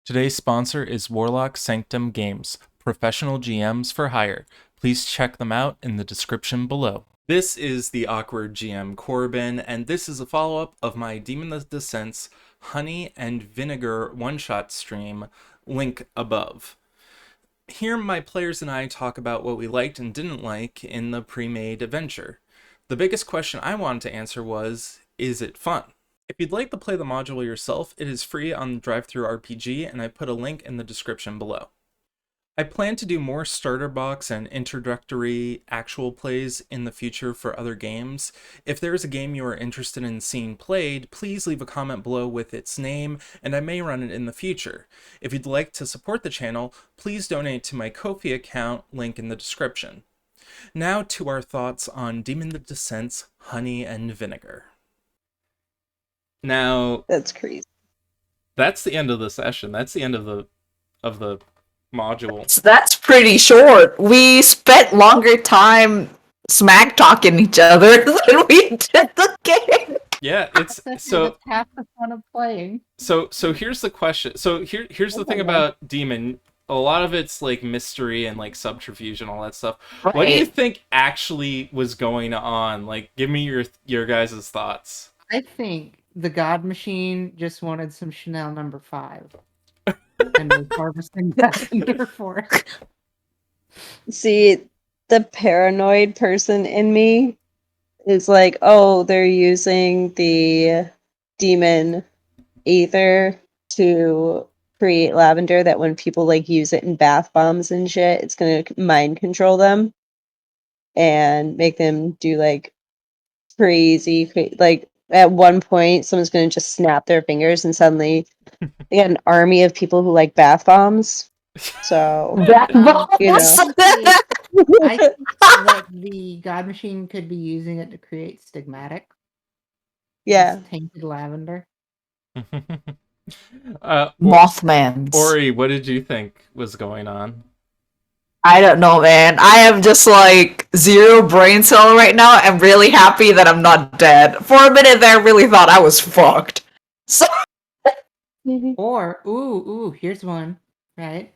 Today's sponsor is Warlock Sanctum Games, professional GMs for hire. Please check them out in the description below. This is the awkward GM Corbin, and this is a follow-up of my Demon the Descent's Honey and Vinegar one-shot stream, link above. Here my players and I talk about what we liked and didn't like in the pre-made adventure. The biggest question I wanted to answer was, is it fun? If you'd like to play the module yourself, it is free on DriveThruRPG, and I put a link in the description below. I plan to do more starter box and introductory actual plays in the future for other games. If there is a game you are interested in seeing played, please leave a comment below with its name, and I may run it in the future. If you'd like to support the channel, please donate to my CofD account, link in the description. Now to our thoughts on Demon the Descent's Honey and Vinegar. Now, That's crazy. that's the end of the session. That's the end of the module. So that's pretty short. We spent longer time smack talking each other than we did the game. Yeah, it's so That's half the fun of playing. so here's the question. So here's the thing about Demon. A lot of it's like mystery and like subterfuge and all that stuff. What do you Right. think actually was going on? Like, give me your guys' thoughts. I think the God Machine just wanted some Chanel number 5. And was harvesting that in their forest. See, the paranoid person in me is like, oh, they're using the demon ether to create lavender that when people like use it in bath bombs and shit, it's gonna mind control them and make them do like crazy like at one point someone's gonna just snap their fingers and suddenly they got an army of people who like bath bombs. So That you know. I think that the God Machine could be using it to create stigmatic. Yeah. This tainted lavender. Mothman's. Ori, what did you think was going on? I don't know, man. I am just like 0 brain cell right now. I'm really happy that I'm not dead. For a minute there, I really thought I was fucked. So Or, ooh, here's one, right?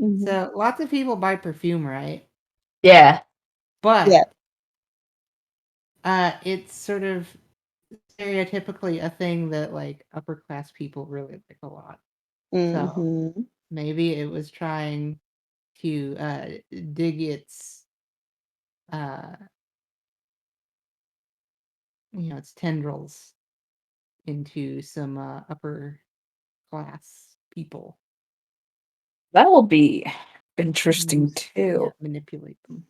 Mhm. So lots of people buy perfume, right? yeah. But Yeah. it's sort of stereotypically a thing that like upper class people really like a lot. Mhm. Maybe it was trying to dig its its tendrils into some upper class people. That will be interesting Use- yeah, too. manipulate them.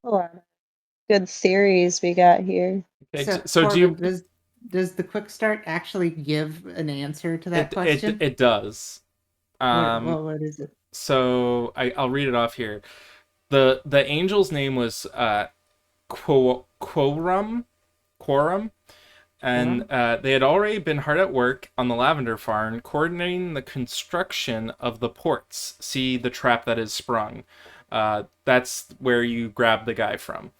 A lot of good theories we got here. Okay, so do Corbin, you? does the quick start actually give an answer to that question? It does. What is it? So I'll read it off here. The angel's name was Quorum, and they had already been hard at work on the lavender farm, coordinating the construction of the ports. See the trap that is sprung. That's where you grab the guy from.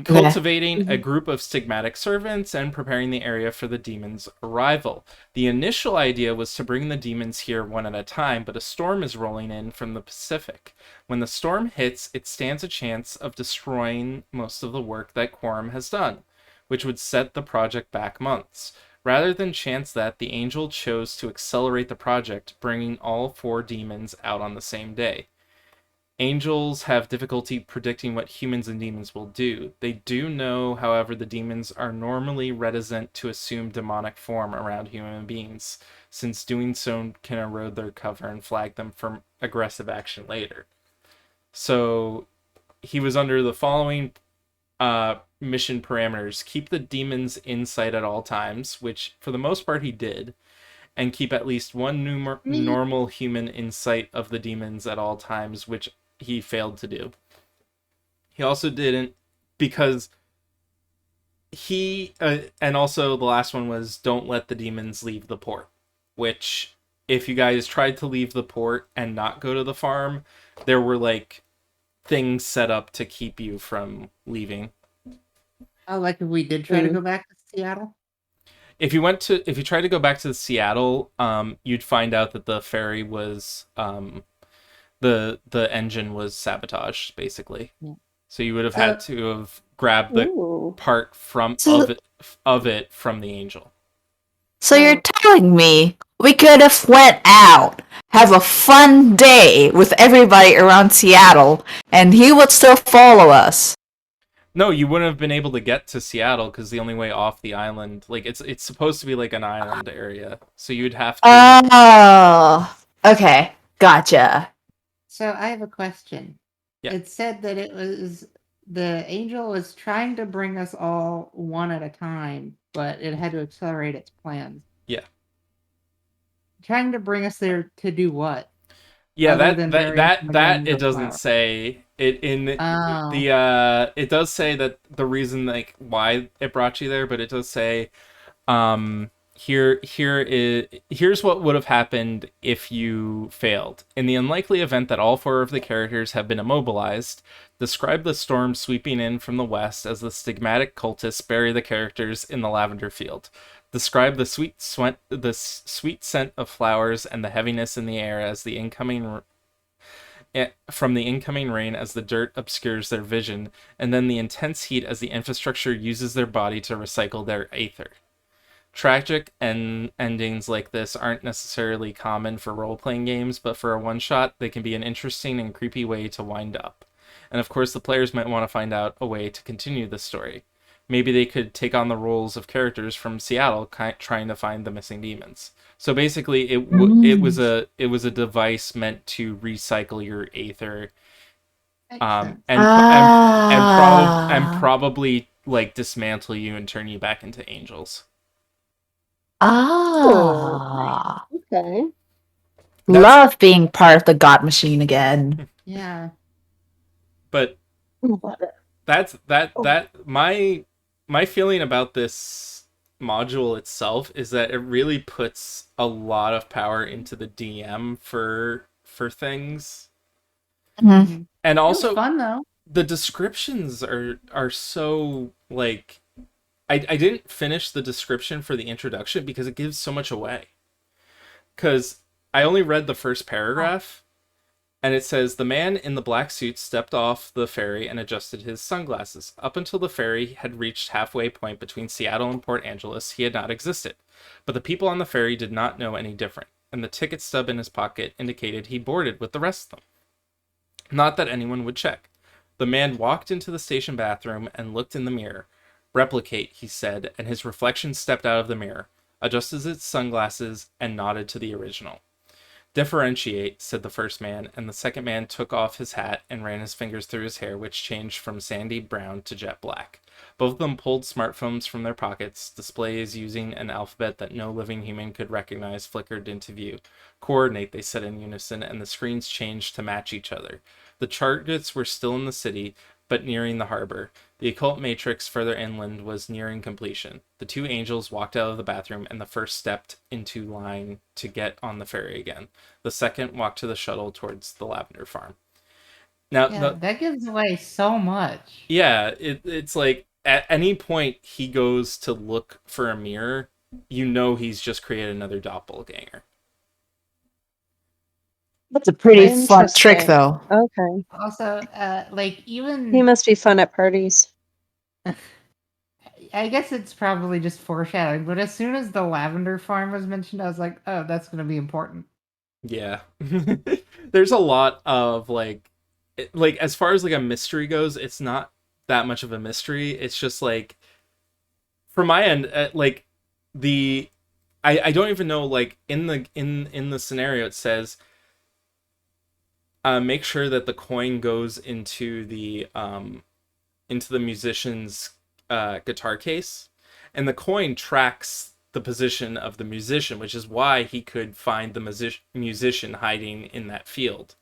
Cultivating a group of stigmatic servants and preparing the area for the demon's arrival. The initial idea was to bring the demons here one at a time, but a storm is rolling in from the Pacific. When the storm hits, it stands a chance of destroying most of the work that Quorum has done, which would set the project back months. Rather than chance that, the angel chose to accelerate the project, bringing all 4 demons out on the same day. Angels have difficulty predicting what humans and demons will do. They do know, however, the demons are normally reticent to assume demonic form around human beings, since doing so can erode their cover and flag them for aggressive action later. So he was under the following mission parameters: keep the demons in sight at all times, which for the most part he did, and keep at least one normal human in sight of the demons at all times, which he failed to do. He also didn't, because he and also the last one was don't let the demons leave the port, which if you guys tried to leave the port and not go to the farm, there were like things set up to keep you from leaving. Oh, like if we did try to go back to Seattle? if you tried to go back to Seattle, you'd find out that the ferry was the engine was sabotaged basically. Yeah. So you would have had to have grabbed the Ooh. part So- of it from the angel. So you're telling me we could have went out, have a fun day with everybody around Seattle, and he would still follow us? No, you wouldn't have been able to get to Seattle because the only way off the island, like it's supposed to be like an island area, so you'd have to. Oh, okay, gotcha. So I have a question. Yeah. It said that the angel was trying to bring us all one at a time, but it had to accelerate its plans. Yeah. Trying to bring us there to do what? Yeah, Other that than that burying that somebody that under it a doesn't flower. say it in Oh. the it does say that the reason like why it brought you there, but it does say here's what would have happened if you failed. In the unlikely event that all four of the characters have been immobilized, describe the storm sweeping in from the west as the stigmatic cultists bury the characters in the lavender field. Describe the sweet scent of flowers and the heaviness in the air as the from the incoming rain as the dirt obscures their vision, and then the intense heat as the infrastructure uses their body to recycle their aether. Tragic endings like this aren't necessarily common for role-playing games, but for a one-shot, they can be an interesting and creepy way to wind up. And of course, the players might want to find out a way to continue the story. Maybe they could take on the roles of characters from Seattle trying to find the missing demons. So basically, it was a device meant to recycle your aether, Makes sense. and probably like dismantle you and turn you back into angels. Ah, Okay. love being part of the God Machine again. Yeah. But my feeling about this module itself is that it really puts a lot of power into the DM for things. Mhm. And It was also fun though. the descriptions are so like I didn't finish the description for the introduction because it gives so much away. Because I only read the first paragraph, and it says, the man in the black suit stepped off the ferry and adjusted his sunglasses. Up until the ferry had reached halfway point between Seattle and Port Angeles, he had not existed. But the people on the ferry did not know any different, and the ticket stub in his pocket indicated he boarded with the rest of them. Not that anyone would check. The man walked into the station bathroom and looked in the mirror. Replicate, he said, and his reflection stepped out of the mirror, adjusted its sunglasses, and nodded to the original. Differentiate, said the first man, and the second man took off his hat and ran his fingers through his hair, which changed from sandy brown to jet black. Both of them pulled smartphones from their pockets. Displays using an alphabet that no living human could recognize flickered into view. Coordinate, they said in unison, and the screens changed to match each other. The targets were still in the city, but nearing the harbor. The occult matrix further inland was nearing completion. The two angels walked out of the bathroom, and the first stepped into line to get on the ferry again. The second walked to the shuttle towards the lavender farm. Now, Yeah, that gives away so much. yeah, it's like at any point he goes to look for a mirror, you know he's just created another doppelganger. That's a pretty fun Interesting. trick, though. Okay. Also, like even He must be fun at parties. I guess it's probably just foreshadowing, but as soon as the lavender farm was mentioned, I was like, oh, that's going to be important. Yeah. There's a lot of like as far as like a mystery goes, it's not that much of a mystery. It's just like from my end like I don't even know, like in the scenario it says make sure that the coin goes into the musician's guitar case, and the coin tracks the position of the musician, which is why he could find the musician hiding in that field.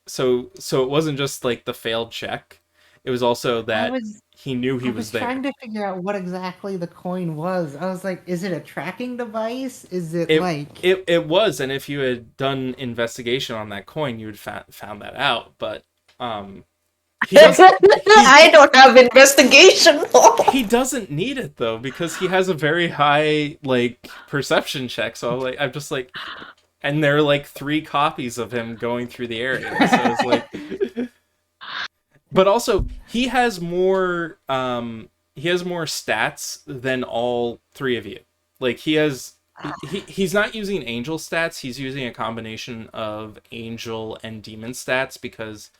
So it wasn't just like the failed check, it was also that he knew he was there. I was trying to figure out what exactly the coin was. I was like, is it a tracking device? Is it like... It was, and if you had done investigation on that coin, you would found that out, but... He doesn't. I don't have investigation. He doesn't need it though because he has a very high like perception check. So I'm just like, and there are like 3 copies of him going through the area. So it's like, but also he has more stats than all 3 of you. Like he's not using angel stats. He's using a combination of angel and demon stats because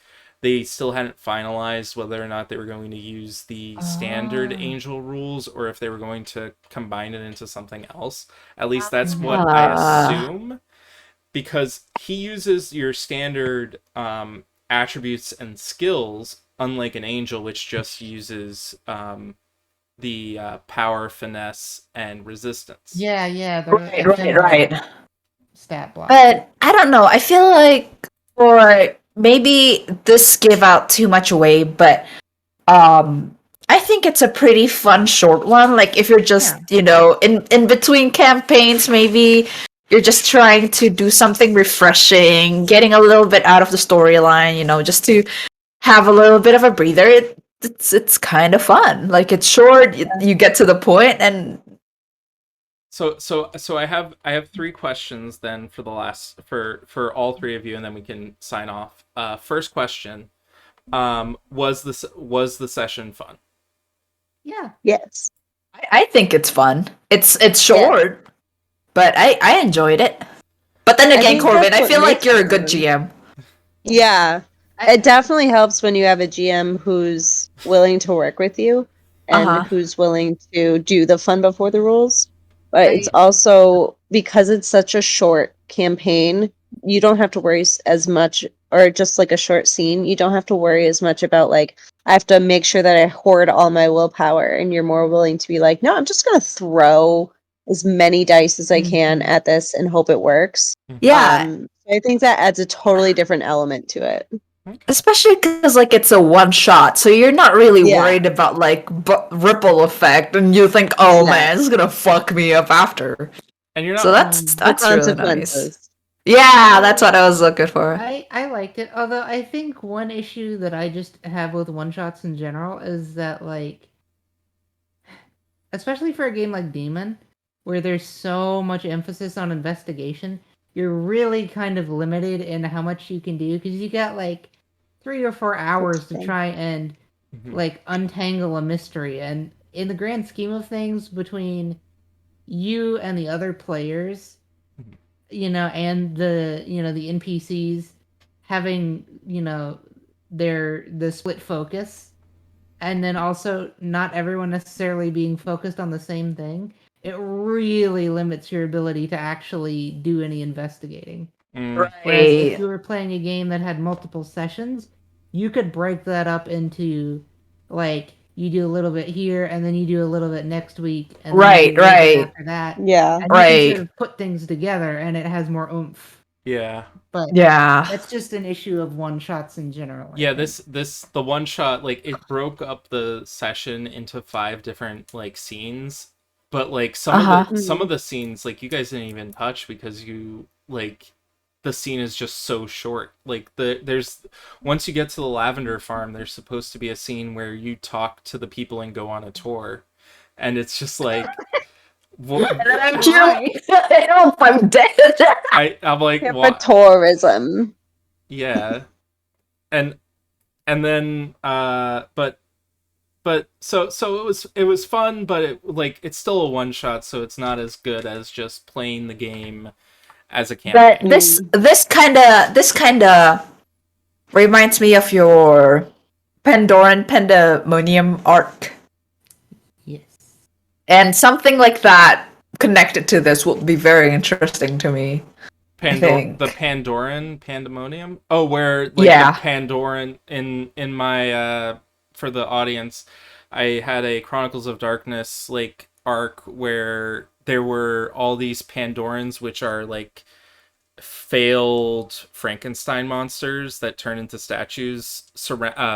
they still hadn't finalized whether or not they were going to use the standard angel rules or if they were going to combine it into something else. At least that's what I assume. Because he uses your standard attributes and skills, unlike an angel, which just uses the power, finesse, and resistance. Yeah. Right. Stat block. But I don't know. I feel like for maybe this gave out too much away, but I think it's a pretty fun short one. Like if you're just, in between campaigns, maybe you're just trying to do something refreshing, getting a little bit out of the storyline, just to have a little bit of a breather. It's kind of fun. Like it's short, you get to the point, and So I have 3 questions then for the last for all 3 of you, and then we can sign off. First question: was the session fun? Yeah. Yes. I think it's fun. It's short, but I enjoyed it. But then again, Corbin, I feel like you're a good GM. Yeah. It definitely helps when you have a GM who's willing to work with you and who's willing to do the fun before the rules. But it's also, because it's such a short campaign, you don't have to worry as much, or just like a short scene, you don't have to worry as much about like, I have to make sure that I hoard all my willpower, and you're more willing to be like, no, I'm just going to throw as many dice as I can at this and hope it works. Yeah. I think that adds a totally different element to it. Especially because like it's a one shot, so you're not really worried about like ripple effect, and you think, oh man, this is gonna fuck me up after. And you're not. So that's really nice. Yeah, that's what I was looking for. I liked it, although I think one issue that I just have with one shots in general is that like, especially for a game like Demon, where there's so much emphasis on investigation, you're really kind of limited in how much you can do because you got like 3 or 4 hours to try and like untangle a mystery. And in the grand scheme of things, between you and the other players, and the the NPCs having the split focus, and then also not everyone necessarily being focused on the same thing, it really limits your ability to actually do any investigating. Right. Whereas if you were playing a game that had multiple sessions, you could break that up into like you do a little bit here and then you do a little bit next week and then you do after that. Yeah. And you can sort of put things together and it has more oomph. Yeah. But that's just an issue of one shots in general. Yeah, the one shot, like it broke up the session into 5 different like scenes. But like some of the scenes, like you guys didn't even touch because you like the scene is just so short. Like there's once you get to the lavender farm, there's supposed to be a scene where you talk to the people and go on a tour, and it's just like, I'm I'm dead. I'm like, what? Tourism. Yeah, and then But so it was fun, but it's still a one shot, so it's not as good as just playing the game as a campaign. But this kind of reminds me of your Pandoran Pandemonium arc. Yes. And something like that connected to this will be very interesting to me. The Pandoran Pandemonium? Oh, where the Pandoran in my for the audience, I had a Chronicles of Darkness like arc where there were all these Pandorans, which are like failed Frankenstein monsters that turn into statues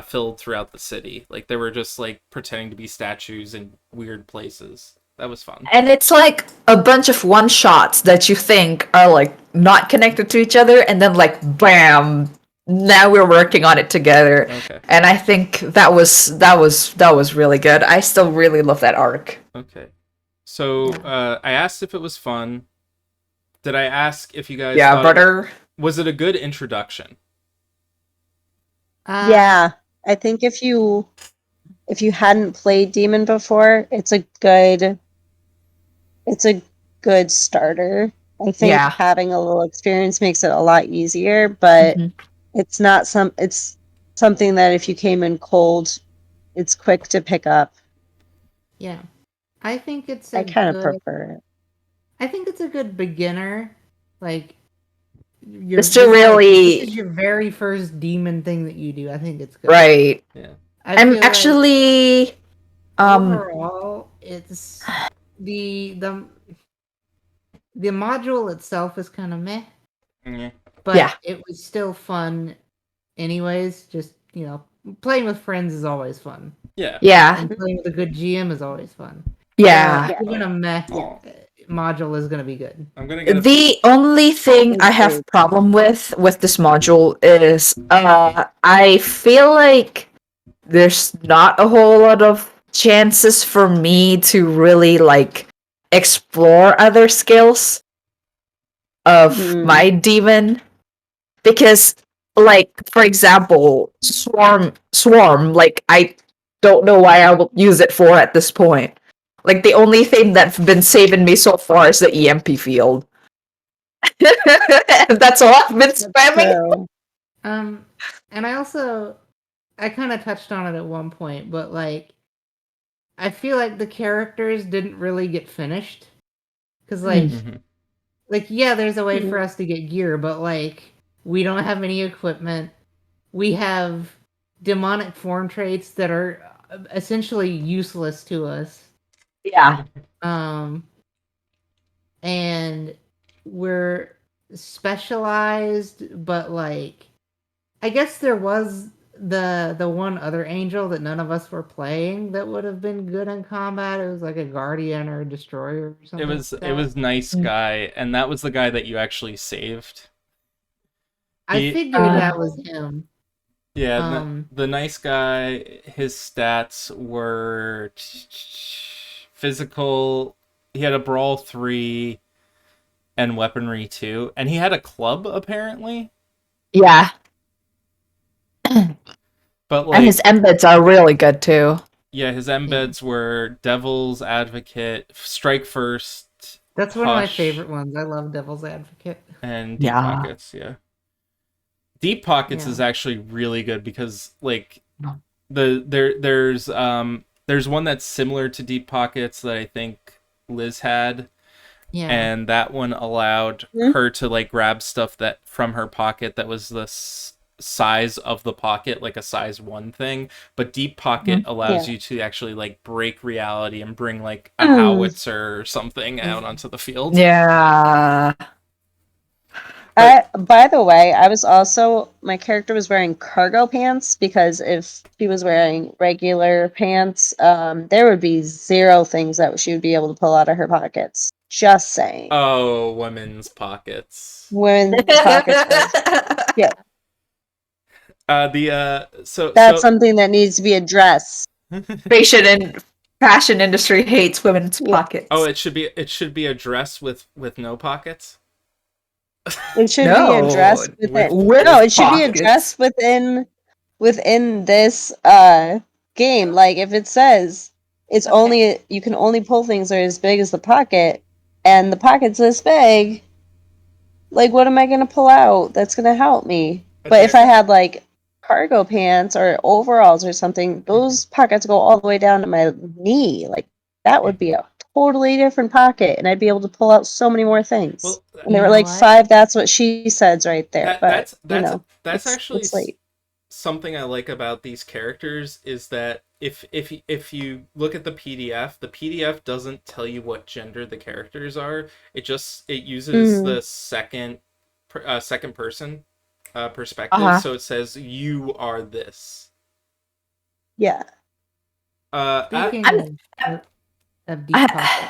filled throughout the city. Like they were just like pretending to be statues in weird places. That was fun. And it's like a bunch of one shots that you think are like not connected to each other, and then like bam, now we're working on it together. Okay. And I think that was really good. I still really love that arc. Okay. So I asked if it was fun. Did I ask if you guys Yeah, thought brother. was it a good introduction? Yeah, I think if you hadn't played Demon before, it's a good starter. I think Yeah. having a little experience makes it a lot easier, but it's something that if you came in cold, it's quick to pick up. Yeah. I think it's I kind of prefer it. I think it's a good beginner. Like Just to really this is your very first demon thing that you do. I think it's good. Right. Yeah. I'm actually overall it's the module itself is kind of meh. Yeah. But it was still fun anyways. Just, playing with friends is always fun. Yeah. Yeah. And playing with a good GM is always fun. Yeah. So even a meh module is going to be good. I'm going to get the only thing I have problem with this module is I feel like there's not a whole lot of chances for me to really like explore other skills of my demon, because like, for example, swarm, like I don't know why I will use it for at this point. Like the only thing that's been saving me so far is the EMP field. That's all I've been spamming. And I kind of touched on it at one point, but like I feel like the characters didn't really get finished because yeah, there's a way for us to get gear, but like we don't have any equipment. We have demonic form traits that are essentially useless to us. Yeah. And we're specialized, but like I guess there was the one other angel that none of us were playing that would have been good in combat. It was like a guardian or a destroyer or something. It was Nice Guy, and that was the guy that you actually saved. I figured that was him. Yeah, the Nice Guy, his stats were physical. He had a brawl 3 and weaponry 2, and he had a club apparently. Yeah. But like, and his embeds are really good too. Yeah, his embeds were Devil's Advocate, Strike First. That's one of my favorite ones. I love Devil's Advocate. And Deep Pockets, yeah. Deep Pockets is actually really good because like there's one that's similar to Deep Pockets that I think Liz had. Yeah. And that one allowed her to like grab stuff that from her pocket that was the size of the pocket, like a size 1 thing, but Deep Pocket allows you to actually like break reality and bring like a howitzer or something out onto the field. Yeah. By the way, my character was wearing cargo pants because if she was wearing regular pants, there would be 0 things that she would be able to pull out of her pockets. Just saying. Oh, women's pockets. Women's pockets. Yeah. So that's something that needs to be addressed. Fashion industry hates women's pockets. Oh, it should be a dress with no pockets. It should be addressed it should be addressed within this game. Like if it says you can only pull things that are as big as the pocket, and the pocket's this big, like what am I gonna pull out that's gonna help me? But if I had like cargo pants or overalls or something, those pockets go all the way down to my knee. Like that would be a totally different pocket, and I'd be able to pull out so many more things. Well, and they were like 5. That's what she says right there. That's actually something I like about these characters is that if you look at the PDF doesn't tell you what gender the characters are. It uses the second person perspective, so it says you are this. Yeah. Speaking of Deep Pocket,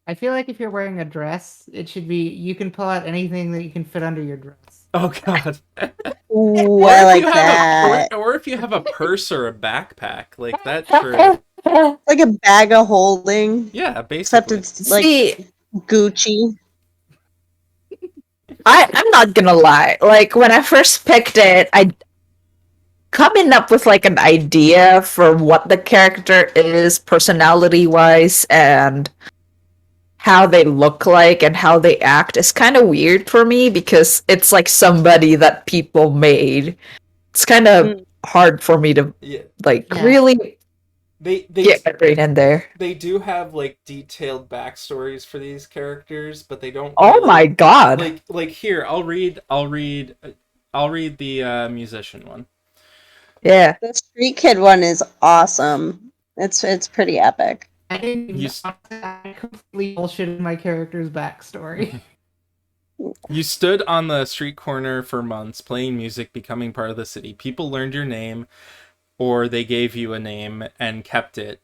I feel like if you're wearing a dress, it should be you can pull out anything that you can fit under your dress. Oh god. Ooh, Or I if like you have that. or if you have a purse or a backpack, like that for Like a bag of holding, yeah, except basically. it's like See, Gucci. I'm not gonna lie. Like when I first picked it, I coming up with like an idea for what the character is personality wise and how they look like and how they act is kind of weird for me because it's like somebody that people made. It's kind of hard for me to Yeah. like Yeah. really They get my brain in there. they do have like detailed backstories for these characters, but they don't Oh really my god. like here, I'll read the musician one. Yeah. The Streetkid one is awesome. It's pretty epic. I didn't even You I completely bullshitted my character's backstory. You stood on the street corner for months, playing music, becoming part of the city. People learned your name, or they gave you a name and kept it.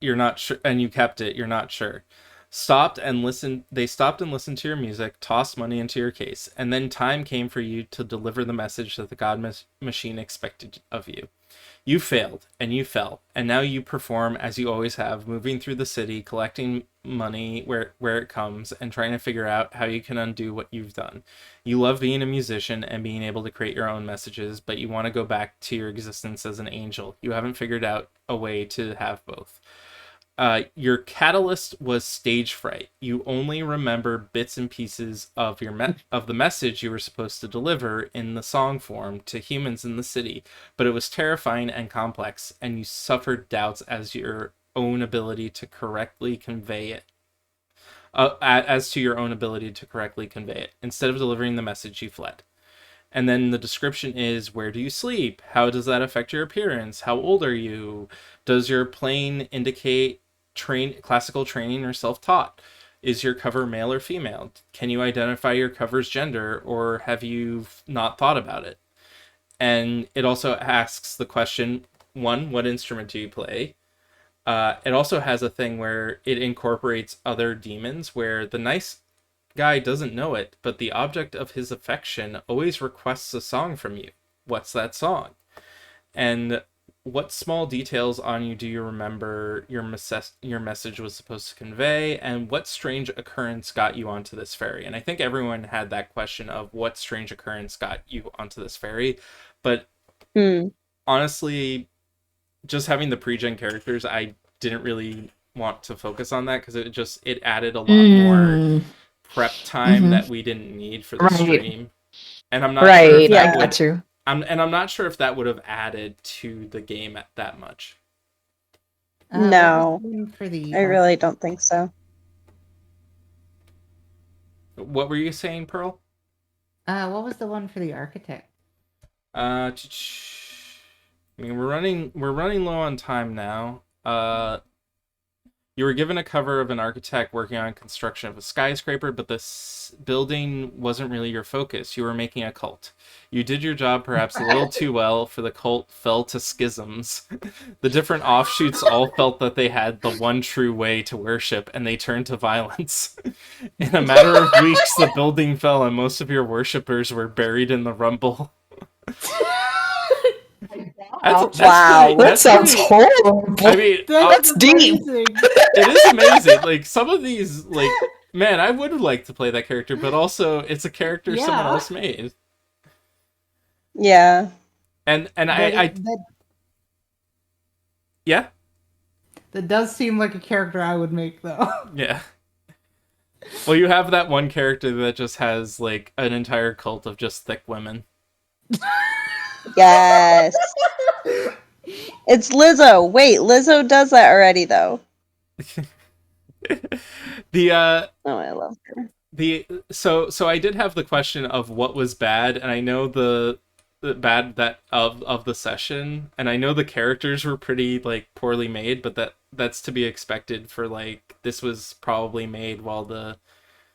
You're not sure, and you kept it. You're not sure. Stopped and listened. They stopped and listened to your music, tossed money into your case, and then time came for you to deliver the message that the machine expected of you. You failed, and you fell, and now you perform as you always have, moving through the city, collecting money where it comes, and trying to figure out how you can undo what you've done. You love being a musician and being able to create your own messages, but you want to go back to your existence as an angel. You haven't figured out a way to have both. Your catalyst was stage fright. You only remember bits and pieces of of the message you were supposed to deliver in the song form to humans in the city, but it was terrifying and complex, and you suffered doubts as your own ability to correctly convey it. As to your own ability to correctly convey it. Instead of delivering the message, you fled. And then the description is, where do you sleep? How does that affect your appearance? How old are you? Does your plane indicate classical training or self-taught? Is your cover male or female? Can you identify your cover's gender, or have you not thought about it? And it also asks the question, one, what instrument do you play? It also has a thing where it incorporates other demons, where the nice guy doesn't know it, but the object of his affection always requests a song from you. What's that song? And what small details on you do you remember your message was supposed to convey, and what strange occurrence got you onto this ferry? And I think everyone had that question of what strange occurrence got you onto this ferry, but honestly, just having the pre-gen characters, I didn't really want to focus on that because it added a lot more prep time that we didn't need for the stream. And I'm not sure if that would I'm not sure if that would have added to the game that much. No, I really don't think so. What were you saying, Pearl? What was the one for the architect? I mean, we're running low on time now. You were given a cover of an architect working on construction of a skyscraper, but this building wasn't really your focus. You were making a cult. You did your job perhaps a little too well, for the cult fell to schisms. The different offshoots all felt that they had the one true way to worship, and they turned to violence. In a matter of weeks, the building fell, and most of your worshippers were buried in the rumble. That sounds horrible. I mean, that's deep. It is amazing. Like, some of these, like, man, I would like to play that character, but also it's a character someone else made. Yeah. And yeah. That does seem like a character I would make, though. Yeah. Well, you have that one character that just has like an entire cult of just thick women. Yes. It's Lizzo. Wait, Lizzo does that already, though. Oh, I love her. So I did have the question of what was bad, and I know the bad that of the session, and I know the characters were pretty like poorly made, but that's to be expected for like this was probably made while the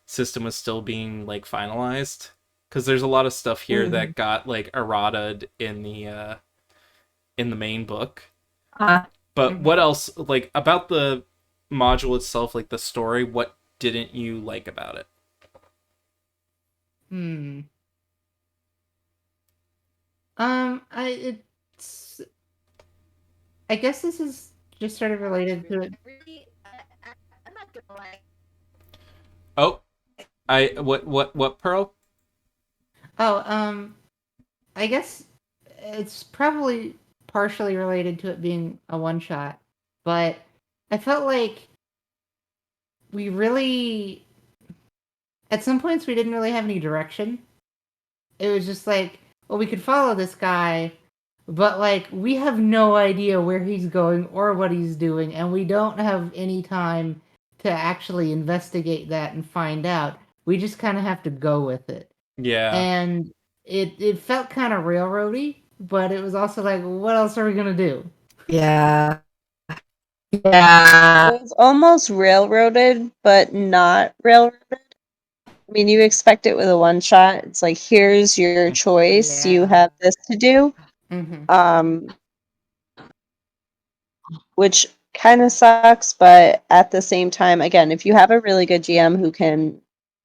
system was still being like finalized, because there's a lot of stuff here that got like errataed in the main book. But what else, like, about the module itself, like the story, what didn't you like about it? it's. I guess this is just sort of related to it. I'm not gonna lie. Oh, what, Pearl? Oh, I guess it's probably partially related to it being a one shot, but I felt like we really, at some points, we didn't really have any direction. It was just like, well, we could follow this guy, but like we have no idea where he's going or what he's doing, and we don't have any time to actually investigate that and find out. We just kind of have to go with it. Yeah. And it felt kind of railroady, but it was also like, what else are we gonna do? Yeah. Yeah. It was almost railroaded, but not railroaded. I mean, you expect it with a one shot. It's like, here's your choice. You Yeah. have this to do. Mm-hmm. Which kind of sucks, but at the same time, again, if you have a really good GM who can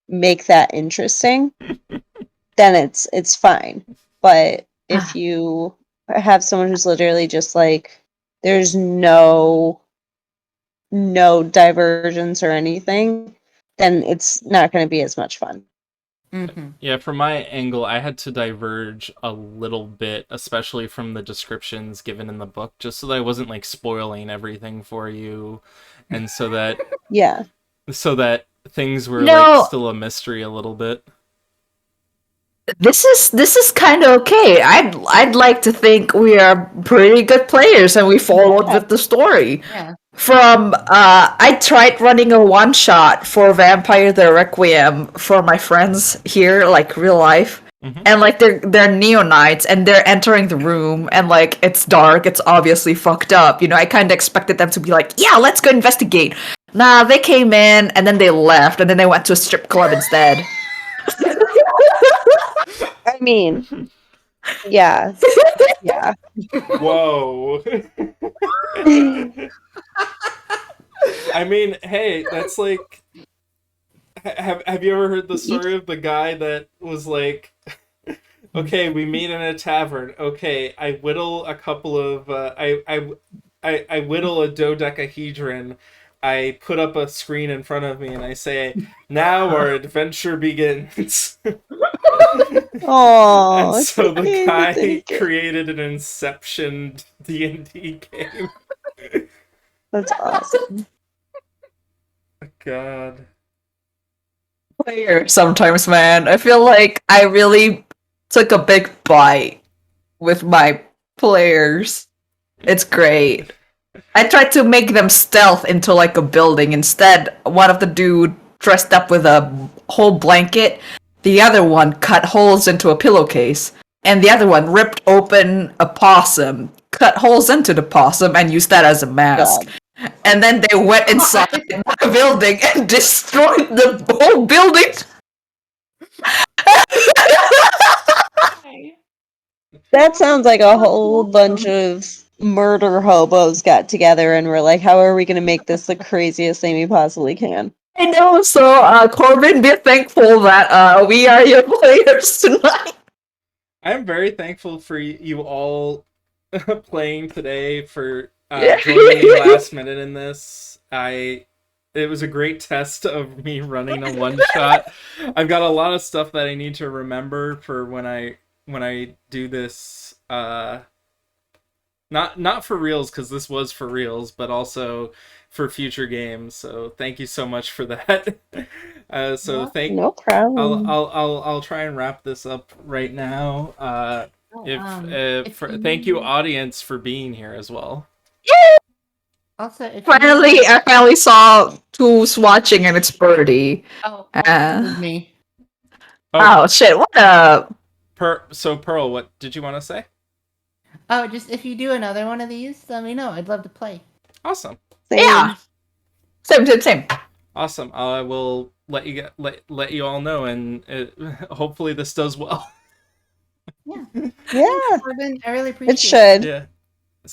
make that interesting, then it's fine. But if you have someone who's literally just like, there's no divergence or anything, then it's not going to be as much fun. Mm-hmm. Yeah, from my angle, I had to diverge a little bit, especially from the descriptions given in the book, just so that I wasn't like spoiling everything for you, and so that Yeah. so that things were No. like still a mystery a little bit. This is kind of okay. I'd like to think we are pretty good players and we followed Yeah. with the story. Yeah. From I tried running a one shot for Vampire the Requiem for my friends here, like real life. Mhm. And like they're neo-knights and they're entering the room and like it's dark, it's obviously fucked up. You know, I kind of expected them to be like, yeah, let's go investigate. Nah, they came in and then they left and then they went to a strip club instead. I mean, yeah. Yeah. Whoa. I mean, hey, that's like, have you ever heard the story of the guy that was like, okay, we meet in a tavern. Okay, I whittle a couple of I whittle a dodecahedron. I put up a screen in front of me and I say, now our adventure begins. Oh, And so the guy created created an Inception D&D game. That's awesome. God. Player sometimes, man. I feel like I really took a big bite with my players. It's great. I tried to make them stealth into like a building. Instead, one of the dude dressed up with a whole blanket. The other one cut holes into a pillowcase. And the other one ripped open a possum, cut holes into the possum, and used that as a mask. God. And then they went inside the building and destroyed the whole building. That sounds like a whole bunch of murder hobos got together and were like, how are we going to make this the craziest thing we possibly can? I know, so Corbin, be thankful that we are your players tonight. I'm very thankful for you all playing today, for Yeah. joining me last minute in this. It was a great test of me running a one shot. I've got a lot of stuff that I need to remember for when I do this. Not for reals, because this was for reals, but also for future games. So thank you so much for that. No problem. I'll try and wrap this up right now. Thank you, audience, for being here as well. Also, if I finally saw who's watching, and it's Birdie. Oh, it was Uh, me. oh shit! What up? So Pearl, what did you want to say? Oh, just if you do another one of these, let me know. I'd love to play. Awesome. Same. Yeah. Same. Awesome. I will let you all know, and hopefully this does well. Yeah. Corbin, I really appreciate It should. Yeah.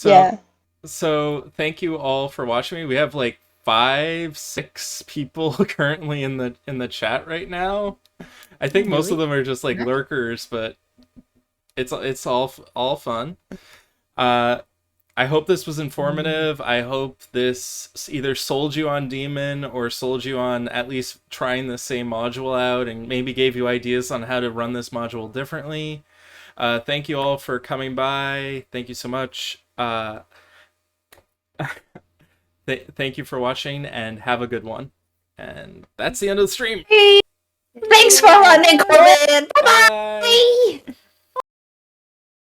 Yeah. So thank you all for watching me. We have like 5-6 people currently in the chat right now. I think most of them are just like lurkers, but It's all fun. I hope this was informative. I hope this either sold you on Demon or sold you on at least trying the same module out and maybe gave you ideas on how to run this module differently. Thank you all for coming by. Thank you so much. Thank you for watching and have a good one. And that's the end of the stream. Thanks for running, Corbin. Bye-bye. Bye.